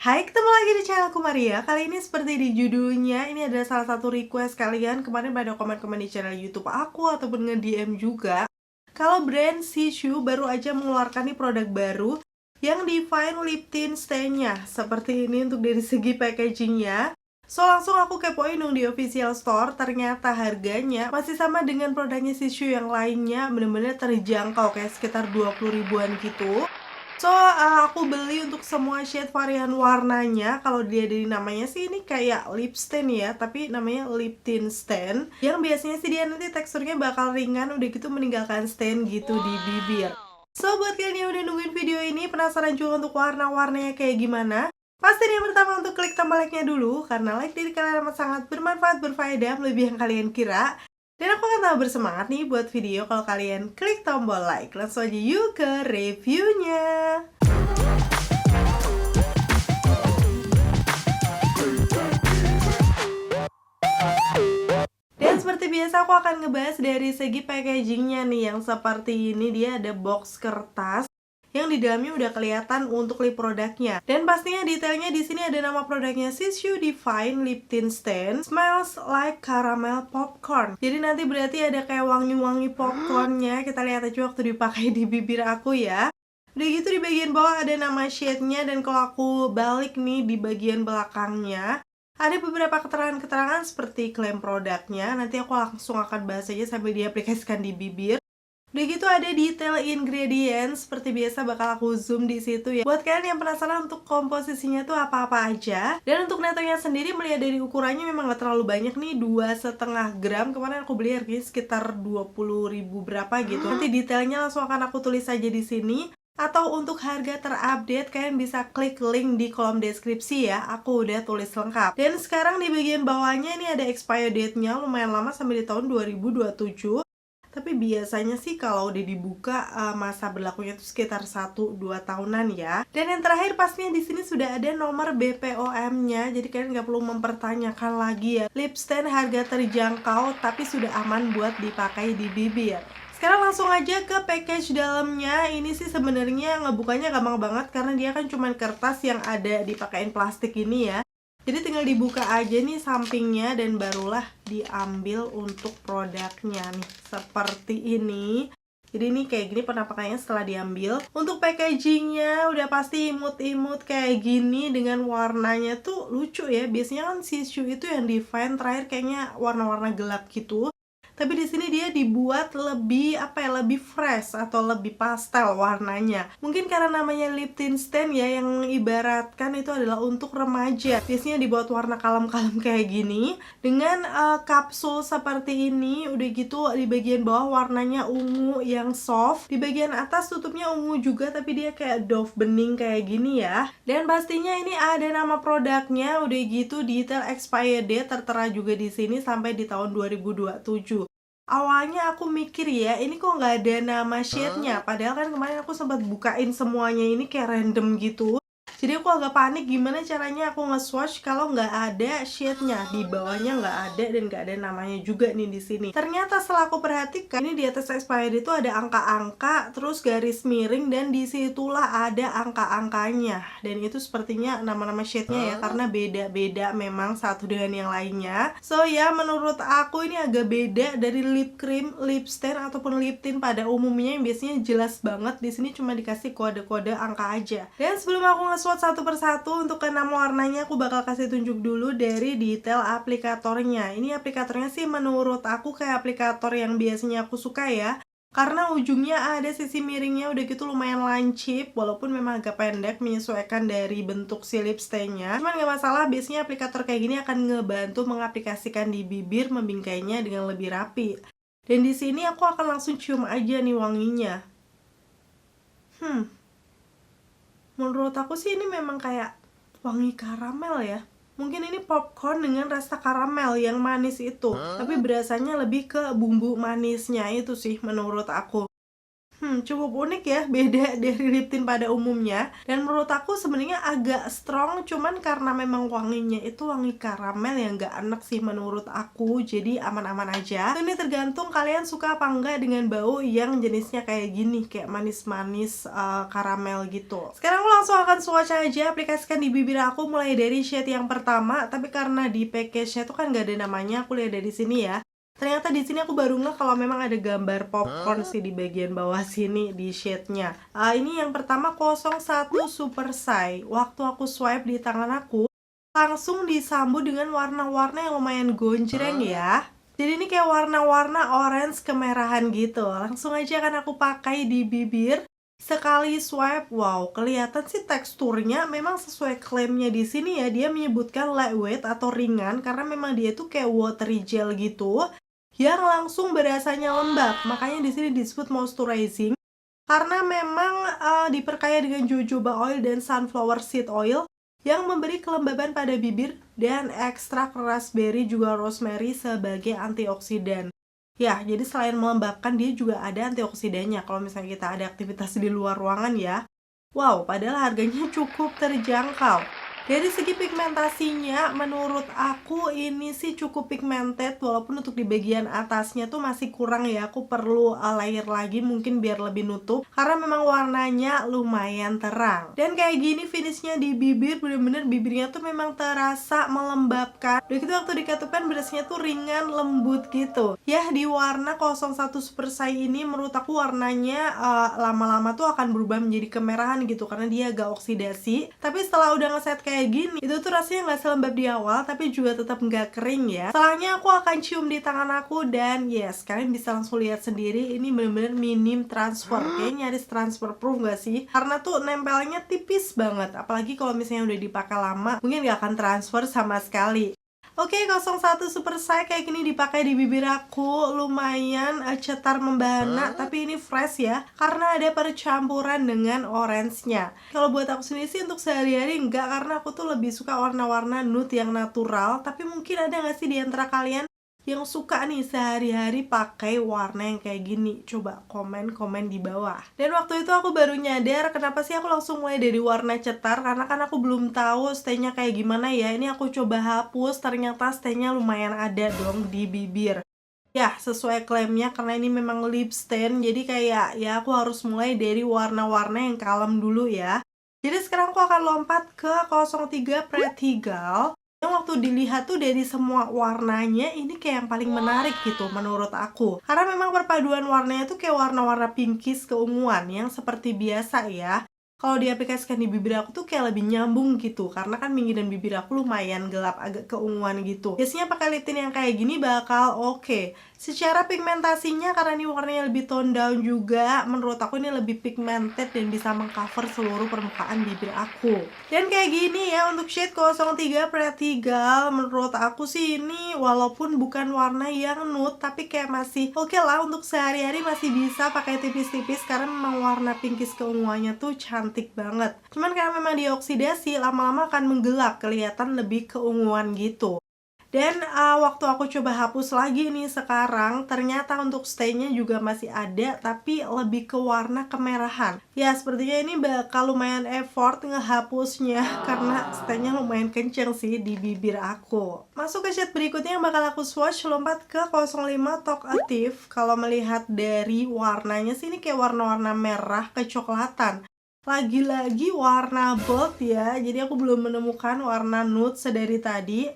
Hai, ketemu lagi di channelku Maria. Kali ini seperti di judulnya, ini adalah salah satu request kalian kemarin pada komen-komen di channel YouTube aku ataupun nge-DM juga. Kalau brand Shishu baru aja mengeluarkan nih produk baru yang Divine Lip Tint Stain-nya. Seperti ini untuk dari segi packagingnya. So, langsung aku kepoin dong di official store, ternyata harganya masih sama dengan produknya Shishu yang lainnya, bener-bener terjangkau, kayak sekitar 20 ribuan gitu. So, aku beli untuk semua shade varian warnanya. Kalau dia dari namanya sih ini kayak lip stain ya, tapi namanya lip tint stain. Yang biasanya sih dia nanti teksturnya bakal ringan, udah gitu meninggalkan stain gitu di bibir. So, buat kalian yang udah nungguin video ini, penasaran juga untuk warna-warnanya kayak gimana? Pastiin yang pertama untuk klik tombol like-nya dulu, karena like dari kalian amat sangat bermanfaat, berfaedah, lebih yang kalian kira. Dan aku akan tambah bersemangat nih buat video kalau kalian klik tombol like. Langsung aja yuk ke reviewnya. Dan seperti biasa aku akan ngebahas dari segi packagingnya nih, yang seperti ini. Dia ada box kertas yang di dalamnya udah kelihatan untuk lip produknya. Dan pastinya detailnya di sini ada nama produknya Shishu Divine Lip Tint Stain Smells Like Caramel Popcorn. Jadi nanti berarti ada kayak wangi-wangi popcornnya. Kita lihat aja waktu dipakai di bibir aku ya. Udah gitu di bagian bawah ada nama shade-nya, dan kalau aku balik nih di bagian belakangnya ada beberapa keterangan-keterangan seperti klaim produknya. Nanti aku langsung akan bahas aja sambil diaplikasikan di bibir. Udah gitu ada detail ingredients, seperti biasa bakal aku zoom di situ ya. Buat kalian yang penasaran untuk komposisinya tuh apa-apa aja. Dan untuk netonya sendiri, melihat dari ukurannya memang gak terlalu banyak nih, 2,5 gram. Kemarin aku beli harganya sekitar 20 ribu berapa gitu. Nanti detailnya langsung akan aku tulis aja di sini. Atau untuk harga terupdate, kalian bisa klik link di kolom deskripsi ya. Aku udah tulis lengkap. Dan sekarang di bagian bawahnya ini ada expire date-nya, lumayan lama sampai di tahun 2027. Tapi biasanya sih kalau udah dibuka masa berlakunya itu sekitar 1-2 tahunan ya. Dan yang terakhir pastinya di sini sudah ada nomor BPOM-nya. Jadi kalian nggak perlu mempertanyakan lagi ya. Lip stain harga terjangkau tapi sudah aman buat dipakai di bibir. Sekarang langsung aja ke package dalamnya. Ini sih sebenarnya ngebukanya gampang banget karena dia kan cuma kertas yang ada dipakein plastik ini ya. Jadi tinggal dibuka aja nih sampingnya dan barulah diambil untuk produknya nih. Seperti ini. Jadi ini kayak gini penampakannya setelah diambil. Untuk packagingnya udah pasti imut-imut kayak gini dengan warnanya tuh lucu ya. Biasanya kan Shishu itu yang Divine terakhir kayaknya warna-warna gelap gitu. Tapi di sini dia dibuat lebih lebih fresh atau lebih pastel warnanya. Mungkin karena namanya lip tint stain ya, yang ibaratkan itu adalah untuk remaja. Biasanya dibuat warna kalem-kalem kayak gini dengan kapsul seperti ini. Udah gitu di bagian bawah warnanya ungu yang soft. Di bagian atas tutupnya ungu juga tapi dia kayak doff bening kayak gini ya. Dan pastinya ini ada nama produknya. Udah gitu detail expired date tertera juga di sini sampai di tahun 2027. Awalnya aku mikir ya, ini kok nggak ada nama shade-nya. Padahal kan kemarin aku sempat bukain semuanya ini kayak random gitu. Jadi aku agak panik gimana caranya aku nge-swatch kalau nggak ada shade-nya. Di bawahnya nggak ada dan nggak ada namanya juga nih di sini. Ternyata setelah aku perhatikan, ini di atas expired itu ada angka-angka, terus garis miring, dan disitulah ada angka-angkanya. Dan itu sepertinya nama-nama shade-nya ya, karena beda-beda memang satu dengan yang lainnya. So ya, menurut aku ini agak beda dari lip cream, lip stain, ataupun lip tint pada umumnya yang biasanya jelas banget. Di sini cuma dikasih kode-kode angka aja. Dan sebelum aku nge-swatch satu persatu untuk keenam warnanya, aku bakal kasih tunjuk dulu dari detail aplikatornya. Ini aplikatornya sih menurut aku kayak aplikator yang biasanya aku suka ya, karena ujungnya ada sisi miringnya, udah gitu lumayan lancip, walaupun memang agak pendek menyesuaikan dari bentuk si lip stain-nya. Cuman gak masalah, biasanya aplikator kayak gini akan ngebantu mengaplikasikan di bibir, membingkainya dengan lebih rapi. Dan di sini aku akan langsung cium aja nih wanginya. Menurut aku sih ini memang kayak wangi karamel ya. Mungkin ini popcorn dengan rasa karamel yang manis itu. Tapi berasanya lebih ke bumbu manisnya itu sih menurut aku. Cukup unik ya, beda dari lip tint pada umumnya. Dan menurut aku sebenarnya agak strong, cuman karena memang wanginya itu wangi karamel yang gak enak sih menurut aku, jadi aman-aman aja. Ini tergantung kalian suka apa enggak dengan bau yang jenisnya kayak gini, kayak manis-manis karamel gitu. Sekarang aku langsung akan swatch aja, aplikasikan di bibir aku mulai dari shade yang pertama, tapi karena di package-nya tuh kan gak ada namanya, aku lihat dari sini ya. Ternyata di sini aku baru ngeh kalau memang ada gambar popcorn sih di bagian bawah sini di shade-nya. Ini yang pertama 01 Super Size. Waktu aku swipe di tangan aku, langsung disambut dengan warna-warna yang lumayan gonjreng ya. Jadi ini kayak warna-warna orange kemerahan gitu. Langsung aja kan aku pakai di bibir. Sekali swipe, wow, kelihatan sih teksturnya memang sesuai klaimnya di sini ya. Dia menyebutkan lightweight atau ringan karena memang dia tuh kayak watery gel gitu yang langsung berasanya lembab. Makanya di sini disebut moisturizing karena memang diperkaya dengan jojoba oil dan sunflower seed oil yang memberi kelembaban pada bibir dan ekstrak raspberry juga rosemary sebagai antioksidan. Ya, jadi selain melembabkan dia juga ada antioksidannya kalau misalnya kita ada aktivitas di luar ruangan ya. Wow, padahal harganya cukup terjangkau. Dari segi pigmentasinya, menurut aku ini sih cukup pigmented, walaupun untuk di bagian atasnya tuh masih kurang ya. Aku perlu layer lagi mungkin biar lebih nutup, karena memang warnanya lumayan terang. Dan kayak gini finishnya di bibir, bener-bener bibirnya tuh memang terasa melembabkan. Udah gitu waktu dikatupkan berasnya tuh ringan, lembut gitu. Ya, di warna 01 Super Size ini menurut aku warnanya lama-lama tuh akan berubah menjadi kemerahan gitu, karena dia agak oksidasi. Tapi setelah udah ngeset kayak gini, itu tuh rasanya nggak selembab di awal, tapi juga tetap nggak kering ya. Setelahnya aku akan cium di tangan aku dan yes, kalian bisa langsung lihat sendiri ini bener-bener minim transfer, kayak nyaris transfer proof nggak sih? Karena tuh nempelnya tipis banget, apalagi kalau misalnya udah dipakai lama, mungkin nggak akan transfer sama sekali. Oke, 01 Super Size kayak gini dipakai di bibir aku, lumayan cetar membahana, tapi ini fresh ya, karena ada percampuran dengan orange-nya. Kalau buat aku sendiri sih untuk sehari-hari enggak, karena aku tuh lebih suka warna-warna nude yang natural, tapi mungkin ada nggak sih di antara kalian yang suka nih sehari-hari pakai warna yang kayak gini? Coba komen-komen di bawah. Dan waktu itu aku baru nyadar kenapa sih aku langsung mulai dari warna cetar, karena kan aku belum tahu stay-nya kayak gimana ya. Ini aku coba hapus, ternyata stay-nya lumayan ada dong di bibir. Ya, sesuai klaimnya karena ini memang lip stain, jadi kayak ya aku harus mulai dari warna-warna yang kalem dulu ya. Jadi sekarang aku akan lompat ke 03 Pretty Gal. Yang waktu dilihat tuh dari semua warnanya ini kayak yang paling menarik gitu menurut aku. Karena memang perpaduan warnanya tuh kayak warna-warna pinkish keunguan yang seperti biasa ya. Kalau diaplikasikan di bibir aku tuh kayak lebih nyambung gitu, karena kan minggir dan bibir aku lumayan gelap, agak keunguan gitu. Biasanya pakai lip tint yang kayak gini bakal oke. Secara pigmentasinya karena ini warnanya lebih tone down juga, menurut aku ini lebih pigmented dan bisa mengcover seluruh permukaan bibir aku. Dan kayak gini ya untuk shade 03 Pretty Gal, menurut aku sih ini walaupun bukan warna yang nude, tapi kayak masih oke lah untuk sehari-hari, masih bisa pakai tipis-tipis karena memang warna pinkish keunguannya tuh cantik banget. Cuman karena memang dioksidasi, lama-lama akan menggelap, kelihatan lebih keunguan gitu. Dan waktu aku coba hapus lagi nih sekarang, ternyata untuk stay-nya juga masih ada, tapi lebih ke warna kemerahan. Ya, sepertinya ini bakal lumayan effort ngehapusnya, karena stay-nya lumayan kenceng sih di bibir aku. Masuk ke shade berikutnya yang bakal aku swatch, lompat ke 05 Talkative. Kalau melihat dari warnanya sih ini kayak warna-warna merah kecoklatan. Lagi-lagi warna bold ya, jadi aku belum menemukan warna nude sedari tadi.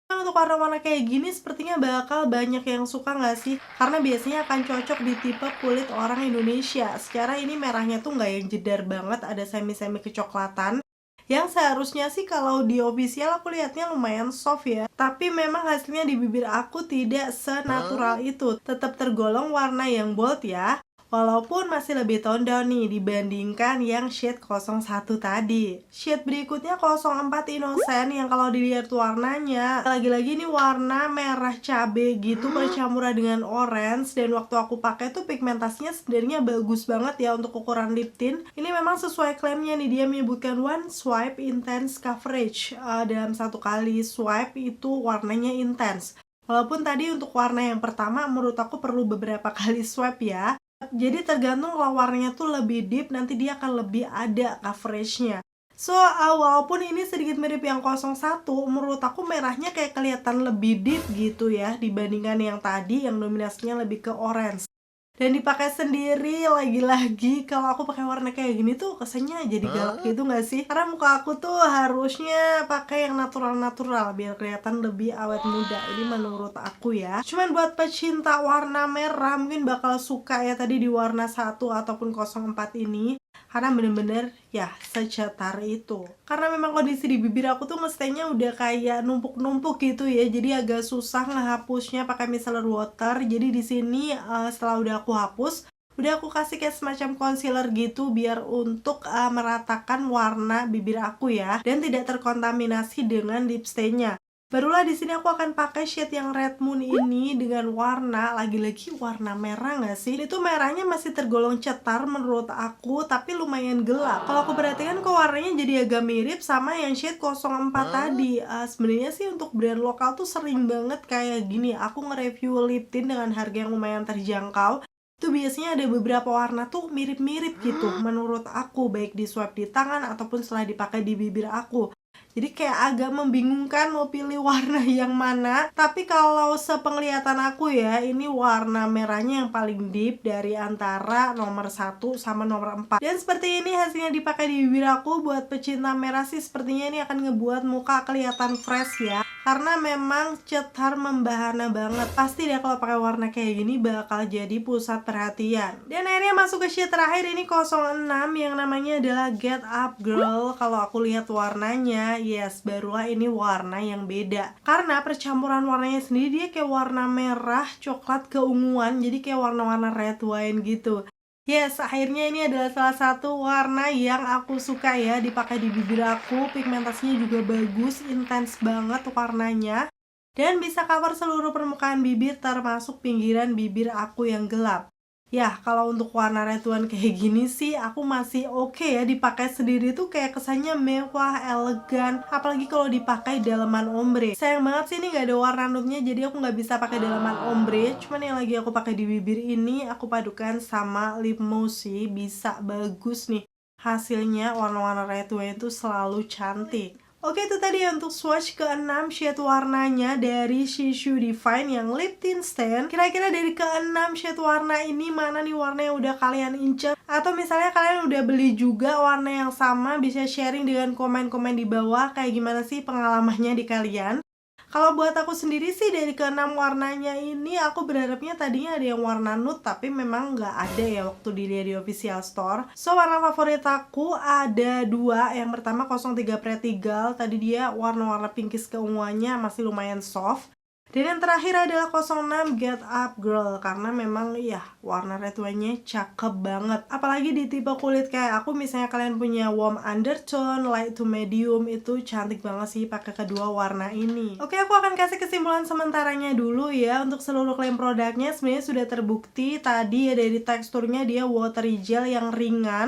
Untuk warna-warna kayak gini sepertinya bakal banyak yang suka nggak sih? Karena biasanya akan cocok di tipe kulit orang Indonesia. Secara ini merahnya tuh nggak yang jedar banget, ada semi-semi kecoklatan. Yang seharusnya sih kalau di official aku lihatnya lumayan soft ya. Tapi memang hasilnya di bibir aku tidak senatural itu. Tetap tergolong warna yang bold ya. Walaupun masih lebih tone down nih dibandingkan yang shade 01 tadi. Shade berikutnya 04 Innocent yang kalau dilihat warnanya lagi-lagi ini warna merah cabe gitu bercampuran dengan orange, dan waktu aku pakai tuh pigmentasinya sebenarnya bagus banget ya untuk ukuran lip tint. Ini memang sesuai klaimnya nih, dia menyebutkan one swipe intense coverage. Dalam satu kali swipe itu warnanya intense. Walaupun tadi untuk warna yang pertama menurut aku perlu beberapa kali swipe ya. Jadi tergantung kalau warnanya tuh lebih deep, nanti dia akan lebih ada coveragenya. So, walaupun ini sedikit mirip yang 01, menurut aku merahnya kayak kelihatan lebih deep gitu ya dibandingkan yang tadi yang dominasinya lebih ke orange. Dan dipakai sendiri, lagi-lagi kalau aku pakai warna kayak gini tuh kesannya jadi galak gitu nggak sih? Karena muka aku tuh harusnya pakai yang natural-natural biar kelihatan lebih awet muda. Ini menurut aku ya. Cuman buat pecinta warna merah mungkin bakal suka ya tadi di warna 1 ataupun 04 ini. Karena bener-bener ya secetar itu. Karena memang kondisi di bibir aku tuh ngestenya udah kayak numpuk-numpuk gitu ya. Jadi agak susah ngehapusnya pakai micellar water. Jadi di sini setelah udah aku hapus, udah aku kasih kayak semacam concealer gitu biar untuk meratakan warna bibir aku ya dan tidak terkontaminasi dengan lip stain-nya. Barulah di sini aku akan pakai shade yang Red Moon ini dengan warna, lagi-lagi warna merah nggak sih? Itu merahnya masih tergolong cetar menurut aku, tapi lumayan gelap. Kalau aku perhatikan kok warnanya jadi agak mirip sama yang shade 04 tadi. Sebenarnya sih untuk brand lokal tuh sering banget kayak gini. Aku nge-review lip tint dengan harga yang lumayan terjangkau. Itu biasanya ada beberapa warna tuh mirip-mirip gitu menurut aku, baik di swab di tangan ataupun setelah dipakai di bibir aku. Jadi kayak agak membingungkan mau pilih warna yang mana. Tapi kalau sepenglihatan aku ya, ini warna merahnya yang paling deep dari antara nomor 1 sama nomor 4. Dan seperti ini hasilnya dipakai di bibir aku. Buat pecinta merah sih sepertinya ini akan ngebuat muka kelihatan fresh ya. Karena memang cetar membahana banget. Pasti deh kalau pakai warna kayak gini bakal jadi pusat perhatian. Dan akhirnya masuk ke shade terakhir, ini 06 yang namanya adalah Get Up Girl. Kalau aku lihat warnanya, yes, barulah ini warna yang beda. Karena percampuran warnanya sendiri dia kayak warna merah, coklat, keunguan. Jadi kayak warna-warna red wine gitu. Yes, akhirnya ini adalah salah satu warna yang aku suka ya dipakai di bibir aku. Pigmentasinya juga bagus, intens banget warnanya. Dan bisa cover seluruh permukaan bibir termasuk pinggiran bibir aku yang gelap. Ya, kalau untuk warna red wine kayak gini sih aku masih oke ya dipakai sendiri tuh kayak kesannya mewah, elegan. Apalagi kalau dipakai dalaman ombre. Sayang banget sih ini nggak ada warna nude-nya, jadi aku nggak bisa pakai dalaman ombre. Cuman yang lagi aku pakai di bibir ini aku padukan sama lip mousse sih, bisa bagus nih. Hasilnya warna-warna red wine itu selalu cantik. Oke, itu tadi ya untuk swatch ke-6 shade warnanya dari Shishu Divine yang lip tint stand. Kira-kira dari ke-6 shade warna ini mana nih warna yang udah kalian incer? Atau misalnya kalian udah beli juga warna yang sama, bisa sharing dengan komen-komen di bawah kayak gimana sih pengalamannya di kalian. Kalau buat aku sendiri sih dari ke-6 warnanya ini aku berharapnya tadinya ada yang warna nude, tapi memang nggak ada ya waktu dilihat di official store. So warna favorit aku ada dua. Yang pertama 03 Pretty Girl, tadi dia warna-warna pinkish keunguannya masih lumayan soft. Dan yang terakhir adalah 06 Get Up Girl, karena memang ya warna red wine-nya cakep banget. Apalagi di tipe kulit kayak aku, misalnya kalian punya warm undertone, light to medium, itu cantik banget sih pakai kedua warna ini. Oke, aku akan kasih kesimpulan sementaranya dulu ya. Untuk seluruh klaim produknya sebenarnya sudah terbukti tadi ya, dari teksturnya dia watery gel yang ringan.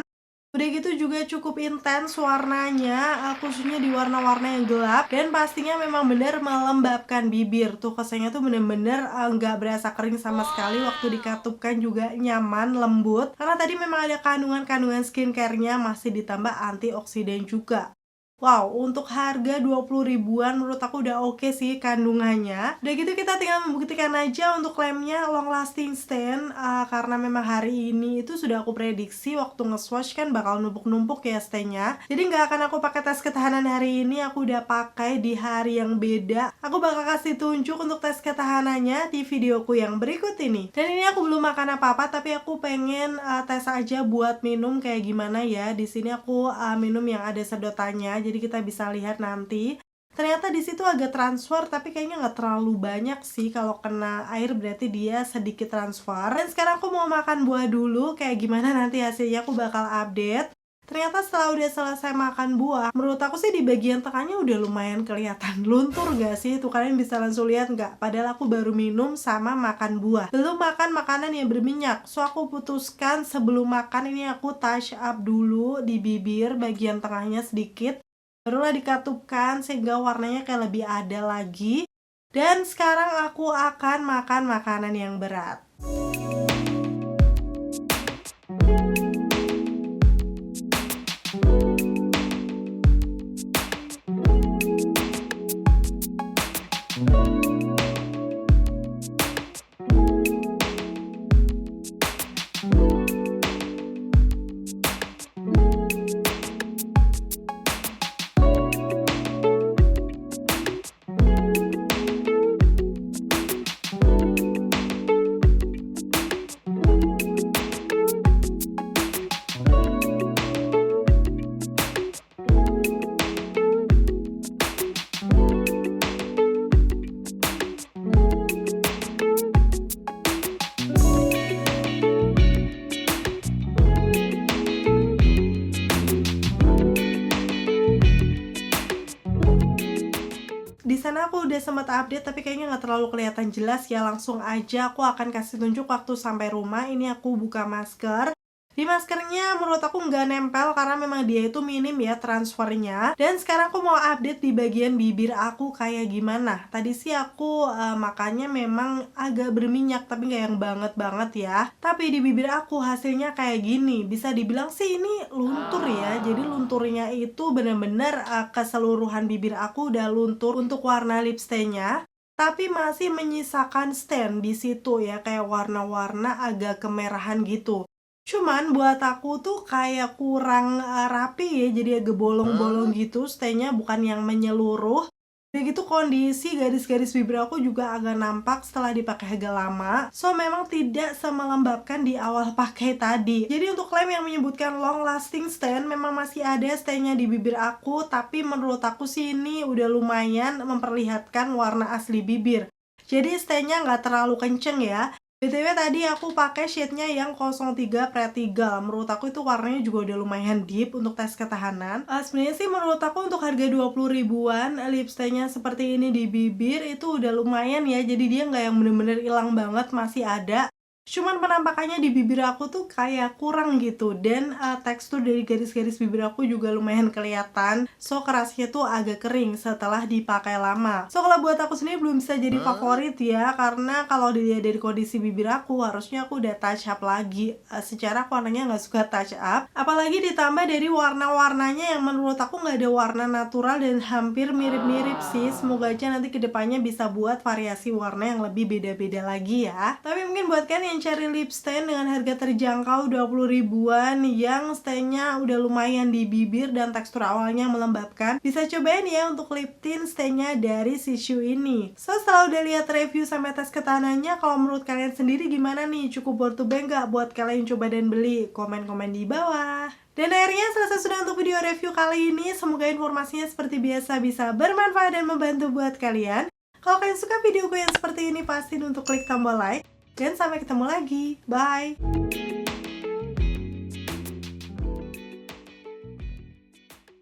Udah gitu juga cukup intens warnanya, khususnya di warna-warna yang gelap. Dan pastinya memang bener melembabkan bibir. Tuh kesannya tuh bener-bener nggak berasa kering sama sekali. Waktu dikatupkan juga nyaman, lembut. Karena tadi memang ada kandungan-kandungan skincare-nya, masih ditambah antioksidan juga. Wow, untuk harga 20 ribuan menurut aku udah oke sih kandungannya. Udah gitu kita tinggal membuktikan aja untuk lemnya long lasting stand. Karena memang hari ini itu sudah aku prediksi waktu nge-swatch kan bakal numpuk-numpuk ya stand-nya. Jadi nggak akan aku pakai tes ketahanan hari ini, aku udah pakai di hari yang beda. Aku bakal kasih tunjuk untuk tes ketahanannya di videoku yang berikut ini. Dan ini aku belum makan apa-apa, tapi aku pengen tes aja buat minum kayak gimana ya. Di sini aku minum yang ada sedotannya. Jadi kita bisa lihat nanti. Ternyata di situ agak transfer, tapi kayaknya nggak terlalu banyak sih. Kalau kena air berarti dia sedikit transfer. Dan sekarang aku mau makan buah dulu. Kayak gimana nanti hasilnya aku bakal update. Ternyata setelah udah selesai makan buah, menurut aku sih di bagian tengahnya udah lumayan kelihatan luntur gak sih? Tuh kalian bisa langsung lihat nggak? Padahal aku baru minum sama makan buah, belum makan makanan yang berminyak. So aku putuskan sebelum makan ini aku touch up dulu di bibir bagian tengahnya sedikit. Barulah dikatupkan sehingga warnanya kayak lebih ada lagi. Dan sekarang aku akan makan makanan yang berat. Di sana aku udah sempat update tapi kayaknya nggak terlalu kelihatan jelas ya. Langsung aja aku akan kasih tunjuk waktu sampai rumah. Ini aku buka masker. Di maskernya menurut aku nggak nempel karena memang dia itu minim ya transfernya. Dan sekarang aku mau update di bagian bibir aku kayak gimana. Tadi sih aku makannya memang agak berminyak tapi nggak yang banget ya. Tapi di bibir aku hasilnya kayak gini. Bisa dibilang sih ini luntur ya. Jadi lunturnya itu bener-bener keseluruhan bibir aku udah luntur untuk warna lip stay-nya. Tapi masih menyisakan stain di situ ya, kayak warna-warna agak kemerahan gitu. Cuman buat aku tuh kayak kurang rapi ya, jadi agak bolong-bolong gitu, stay-nya bukan yang menyeluruh. Udah gitu kondisi garis-garis bibir aku juga agak nampak setelah dipakai agak lama. So memang tidak semelembabkan di awal pakai tadi. Jadi untuk klaim yang menyebutkan long lasting stain, memang masih ada stay-nya di bibir aku. Tapi menurut aku sih ini udah lumayan memperlihatkan warna asli bibir. Jadi stay-nya nggak terlalu kenceng ya. BTW tadi aku pakai shade-nya yang 03 Practical. Menurut aku itu warnanya juga udah lumayan deep untuk tes ketahanan. Sebenarnya sih menurut aku untuk harga 20 ribuan lipsticknya seperti ini di bibir itu udah lumayan ya. Jadi dia nggak yang bener-bener hilang banget, masih ada. Cuman penampakannya di bibir aku tuh kayak kurang gitu. Dan tekstur dari garis-garis bibir aku juga lumayan kelihatan. So kerasnya tuh agak kering setelah dipakai lama. So kalau buat aku sendiri belum bisa jadi favorit ya. Karena kalau dilihat dari kondisi bibir aku, harusnya aku udah touch up lagi. Secara aku anaknya nggak suka touch up. Apalagi ditambah dari warna-warnanya yang menurut aku nggak ada warna natural dan hampir mirip-mirip sih. Semoga aja nanti kedepannya bisa buat variasi warna yang lebih beda-beda lagi ya. Tapi mungkin buat kalian yang cari lip stain dengan harga terjangkau 20 ribuan yang stay-nya udah lumayan di bibir dan tekstur awalnya melembabkan, bisa cobain ya untuk lip tint stay-nya dari Shishu ini. So setelah udah lihat review sampai tes ketahanannya, kalau menurut kalian sendiri gimana nih? Cukup worth to buy nggak buat kalian coba dan beli? Komen-komen di bawah. Dan akhirnya selesai sudah untuk video review kali ini. Semoga informasinya seperti biasa bisa bermanfaat dan membantu buat kalian. Kalau kalian suka videoku yang seperti ini, pastiin untuk klik tombol like. Dan sampai ketemu lagi. Bye!